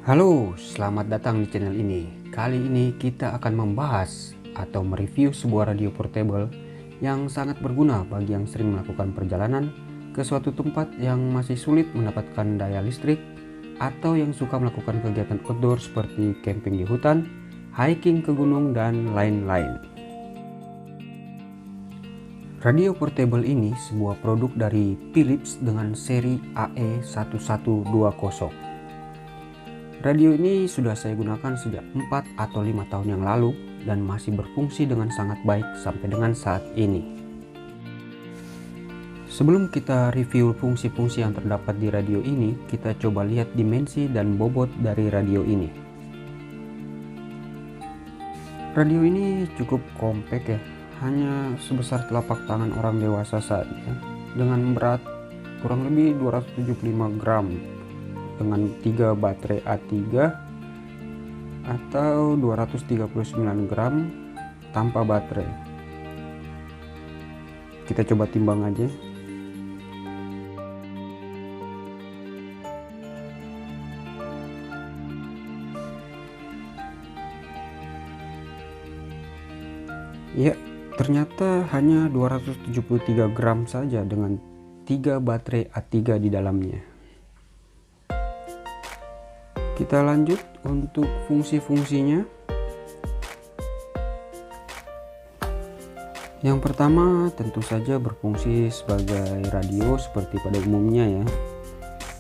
Halo, selamat datang di channel ini. Kali ini kita akan membahas atau mereview sebuah radio portable yang sangat berguna bagi yang sering melakukan perjalanan ke suatu tempat yang masih sulit mendapatkan daya listrik atau yang suka melakukan kegiatan outdoor seperti camping di hutan, hiking ke gunung, dan lain-lain. Radio portable ini sebuah produk dari Philips dengan seri AE1120. Radio ini sudah saya gunakan sejak 4 atau 5 tahun yang lalu dan masih berfungsi dengan sangat baik sampai dengan saat ini. Sebelum kita review fungsi-fungsi yang terdapat di radio ini, kita coba lihat dimensi dan bobot dari radio ini. Radio ini cukup kompak ya, hanya sebesar telapak tangan orang dewasa saja, dengan berat kurang lebih 275 gram, dengan 3 baterai A3 atau 239 gram tanpa baterai. Kita coba timbang aja. Ya, ternyata hanya 273 gram saja dengan 3 baterai A3 di dalamnya. Kita lanjut untuk fungsi-fungsinya. Yang pertama tentu saja berfungsi sebagai radio seperti pada umumnya ya.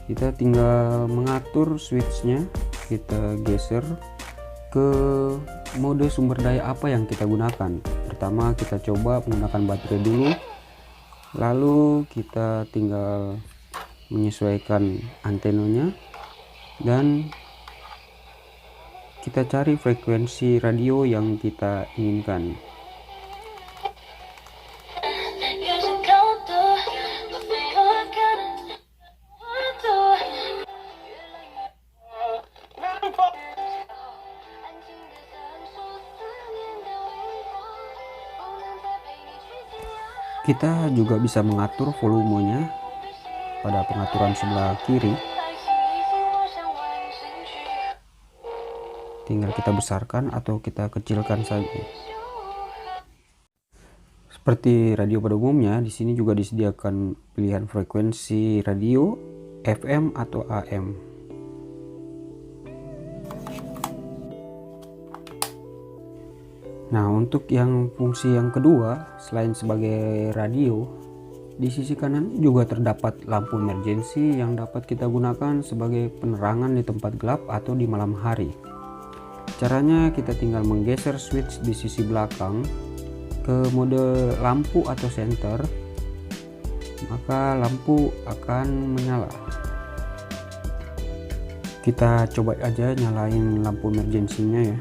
Kita tinggal mengatur switchnya, kita geser ke mode sumber daya apa yang kita gunakan. Pertama kita coba menggunakan baterai dulu, lalu kita tinggal menyesuaikan antenanya dan kita cari frekuensi radio yang kita inginkan. Kita juga bisa mengatur volumenya pada pengaturan sebelah kiri. Tinggal kita besarkan atau kita kecilkan saja. Seperti radio pada umumnya, di sini juga disediakan pilihan frekuensi radio FM atau AM. Nah, untuk yang fungsi yang kedua, selain sebagai radio, di sisi kanan juga terdapat lampu emergency yang dapat kita gunakan sebagai penerangan di tempat gelap atau di malam hari. Caranya kita tinggal menggeser switch di sisi belakang ke mode lampu atau center, maka lampu akan menyala. Kita coba aja nyalain lampu emergency-nya ya.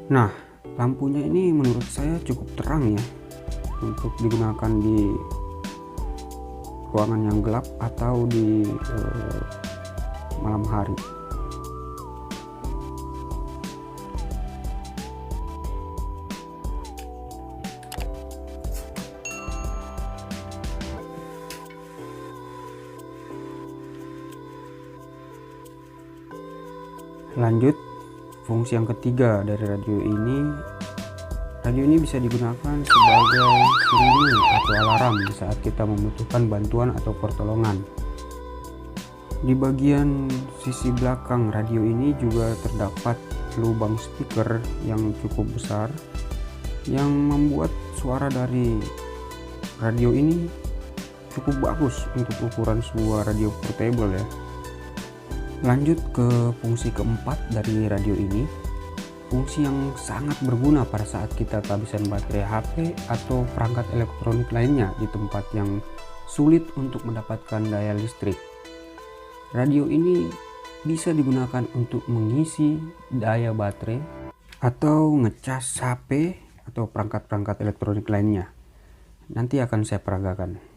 Nah, lampunya ini menurut saya cukup terang ya untuk digunakan di ruangan yang gelap atau di malam hari. Lanjut, fungsi yang ketiga dari radio ini bisa digunakan sebagai sirine atau alarm di saat kita membutuhkan bantuan atau pertolongan. Di bagian sisi belakang radio ini juga terdapat lubang speaker yang cukup besar yang membuat suara dari radio ini cukup bagus untuk ukuran sebuah radio portable ya. Lanjut ke fungsi keempat dari radio ini, fungsi yang sangat berguna pada saat kita kehabisan baterai HP atau perangkat elektronik lainnya di tempat yang sulit untuk mendapatkan daya listrik. Radio ini bisa digunakan untuk mengisi daya baterai atau ngecas HP atau perangkat-perangkat elektronik lainnya. Nanti akan saya peragakan.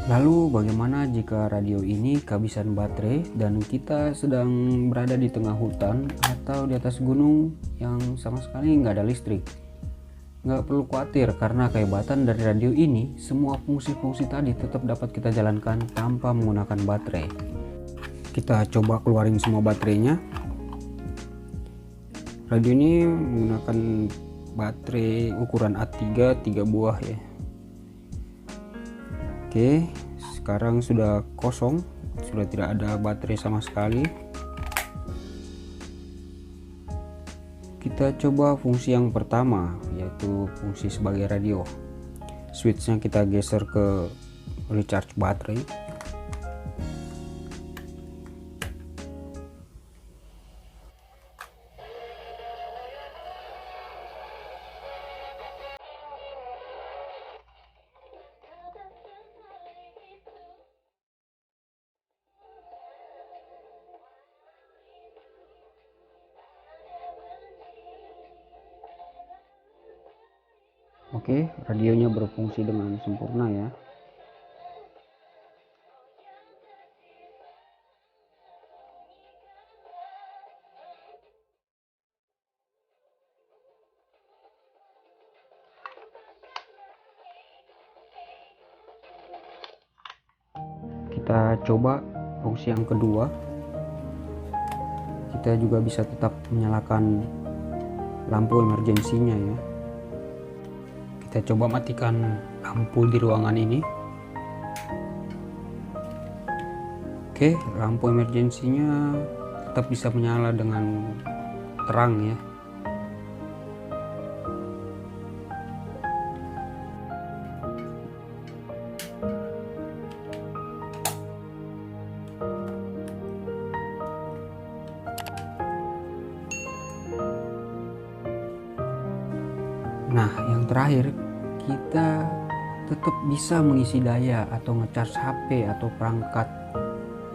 Lalu bagaimana jika radio ini kehabisan baterai dan kita sedang berada di tengah hutan atau di atas gunung yang sama sekali nggak ada listrik? Nggak perlu khawatir, karena kehebatan dari radio ini, semua fungsi-fungsi tadi tetap dapat kita jalankan tanpa menggunakan baterai. Kita coba keluarin semua baterainya. Radio ini menggunakan baterai ukuran A3 3 buah ya. Oke, sekarang sudah kosong, sudah tidak ada baterai sama sekali. Kita coba fungsi yang pertama, yaitu fungsi sebagai radio. Switchnya kita geser ke recharge baterai. Oke, radionya berfungsi dengan sempurna ya. Kita coba fungsi yang kedua. Kita juga bisa tetap menyalakan lampu emergensinya ya. Kita coba matikan lampu di ruangan ini. Oke, lampu emergensinya tetap bisa menyala dengan terang ya. Nah, yang terakhir, kita tetap bisa mengisi daya atau ngecas HP atau perangkat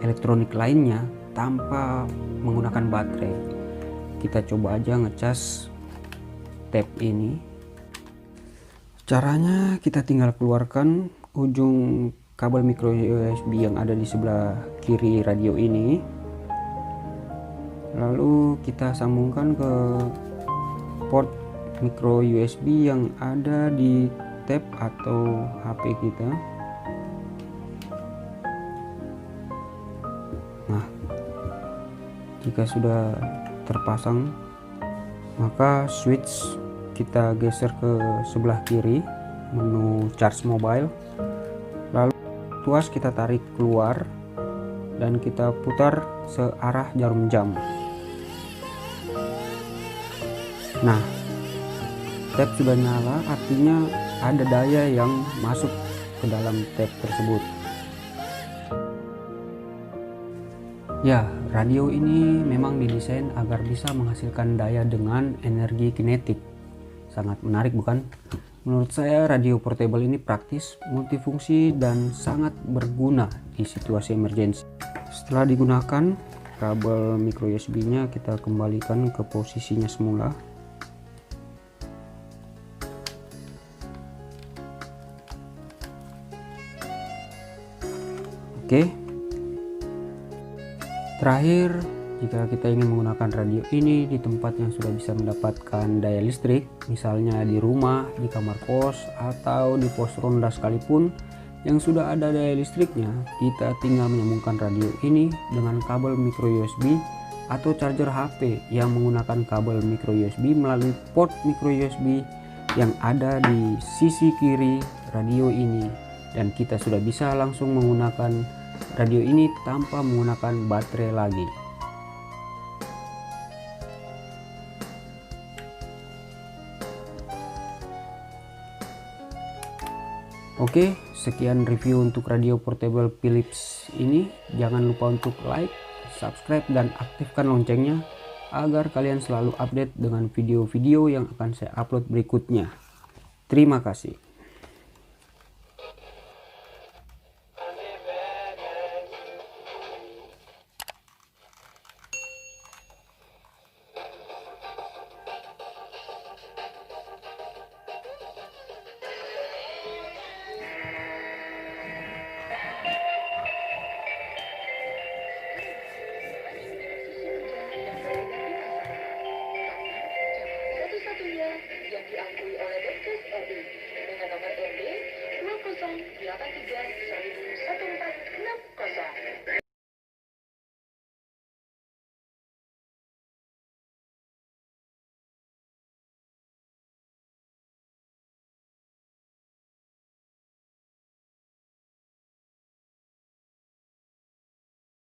elektronik lainnya tanpa menggunakan baterai. Kita coba aja ngecas tab ini. Caranya kita tinggal keluarkan ujung kabel micro USB yang ada di sebelah kiri radio ini. Lalu kita sambungkan ke port micro USB yang ada di tab atau HP kita. Nah, jika sudah terpasang, maka switch kita geser ke sebelah kiri menu charge mobile, lalu tuas kita tarik keluar dan kita putar searah jarum jam. Nah, tab sudah nyala, artinya ada daya yang masuk ke dalam tab tersebut. Ya, radio ini memang didesain agar bisa menghasilkan daya dengan energi kinetik. Sangat menarik bukan? Menurut saya radio portable ini praktis, multifungsi, dan sangat berguna di situasi emergensi. Setelah digunakan, kabel micro USB-nya kita kembalikan ke posisinya semula. Oke, terakhir, jika kita ingin menggunakan radio ini di tempat yang sudah bisa mendapatkan daya listrik, misalnya di rumah, di kamar kos, atau di pos ronda sekalipun yang sudah ada daya listriknya, kita tinggal menyambungkan radio ini dengan kabel micro USB atau charger HP yang menggunakan kabel micro USB melalui port micro USB yang ada di sisi kiri radio ini, dan kita sudah bisa langsung menggunakan radio ini tanpa menggunakan baterai lagi. Oke, sekian review untuk radio portable Philips ini. Jangan lupa untuk like, subscribe, dan aktifkan loncengnya agar kalian selalu update dengan video-video yang akan saya upload berikutnya. Terima kasih. Satu-satunya yang diakui oleh 083 1460.